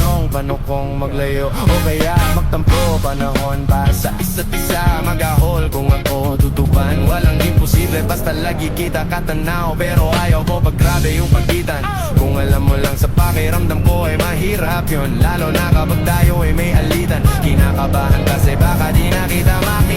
tanong, paano kung maglayo o kaya magtampo? Panahon para sa isa't isa, mag-ahol kung ako tutupan. Walang imposible, basta lagi kita katanaw. Pero ayaw ko pag grabe yung pagitan. Kung alam mo lang sa pakiramdam ko ay mahirap yun, lalo na kapag tayo ay may alitan. Kinakabahan kasi baka di na kita makita.